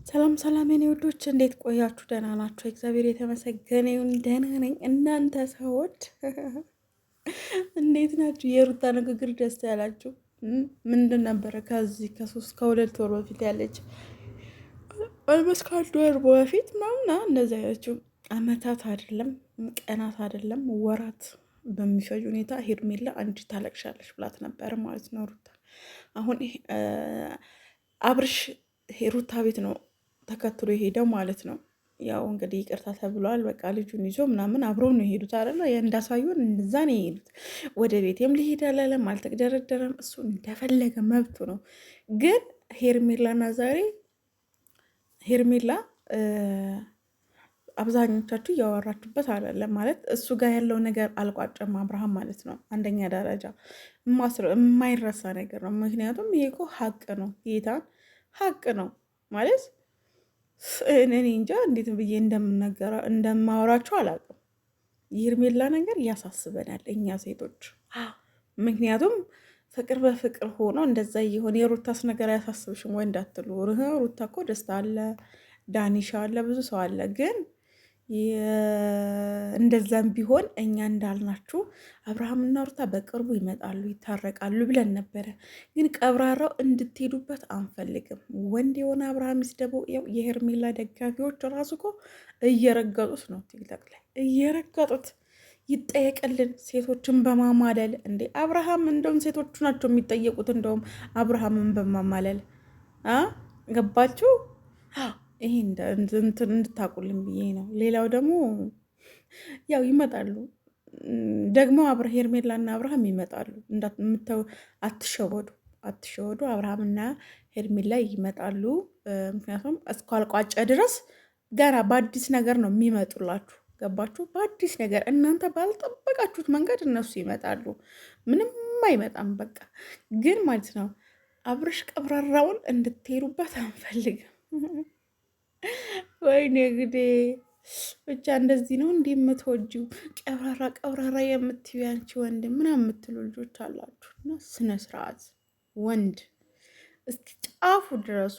ሰላም ሰላም የኔ ውዶች እንዴት ቆያችሁ? ደህና ናችሁ? እግዚአብሔር የተመሰገነ ይሁን ደህና ነኝ። እናንተ ሰዎች እንዴት ናችሁ? የሩታ ንግግር ደስ ያላችሁ ምንድን ነበረ? ከሁለት ወር በፊት ያለች አልበስ ከአንድ ወር በፊት ምናምን እንደዚህ ያለችው አመታት አይደለም ቀናት አይደለም ወራት በሚፈጅ ሁኔታ ሄርሜላ አንቺ ታለቅሻለች ብላት ነበር ማለት ነው። ሩታ አሁን አብርሽ ሩታ ቤት ነው ተከትሎ የሄደው ማለት ነው። ያው እንግዲህ ይቅርታ ተብሏል። በቃ ልጁን ይዞ ምናምን አብረው ነው የሄዱት አይደለ? እንዳሳዩን እንደዛ ነው የሄዱት። ወደ ቤቴም ሊሄድ አላለም፣ አልተደረደረም። እሱ እንደፈለገ መብቱ ነው። ግን ሄርሜላና ዛሬ ሄርሜላ አብዛኞቻችሁ እያወራችሁበት አይደለም ማለት እሱ ጋር ያለው ነገር አልቋጨም። አብርሃም ማለት ነው አንደኛ ደረጃ የማይረሳ ነገር ነው። ምክንያቱም ይሄ እኮ ሀቅ ነው፣ ጌታን ሀቅ ነው ማለት እኔ እንጃ እንዴት ብዬ እንደማወራችሁ አላውቅም። የሄርሜላ ነገር ያሳስበናል እኛ ሴቶች። ምክንያቱም ፍቅር በፍቅር ሆኖ እንደዛ እየሆነ የሩታስ ነገር አያሳስብሽም ወይ እንዳትሉ፣ ሩታ እኮ ደስታ አለ፣ ዳኒሻ አለ፣ ብዙ ሰው አለ ግን እንደዛም ቢሆን እኛ እንዳልናችሁ አብርሃምና ሩታ በቅርቡ ይመጣሉ፣ ይታረቃሉ ብለን ነበረ። ግን ቀብራራው እንድትሄዱበት አንፈልግም። ወንድ የሆነ አብርሃም ይስደበው። የሄርሜላ ደጋፊዎች ራሱ እኮ እየረገጡት ነው፣ ቲክቶክ ላይ እየረገጡት ይጠየቅልን። ሴቶችን በማማለል እንዴ! አብርሃም እንደውም ሴቶቹ ናቸው የሚጠየቁት፣ እንደውም አብርሃምን በማማለል ገባችሁ? ይሄ እንትን እንድታቁልም ብዬ ነው። ሌላው ደግሞ ያው ይመጣሉ ደግሞ ሄርሜላና አብርሃም ይመጣሉ። አትሸወዱ፣ አትሸወዱ። አብርሃምና ሄርሜላ ይመጣሉ። ምክንያቱም እስካልቋጨ ድረስ ገና በአዲስ ነገር ነው የሚመጡላችሁ። ገባችሁ? በአዲስ ነገር እናንተ ባልጠበቃችሁት መንገድ እነሱ ይመጣሉ። ምንም አይመጣም። በቃ ግን ማለት ነው አብርሽ ቀብራራውን እንድትሄዱበት አንፈልግም። ወይኔ ግዴ! ብቻ እንደዚህ ነው እንዲህ የምትወጂው ቀብራራ ቀብራራ የምትዩ ያንቺ ወንድ ምናምን የምትሉ ልጆች አላችሁ። እና ስነ ስርዓት ወንድ እስኪ ጫፉ ድረሱ።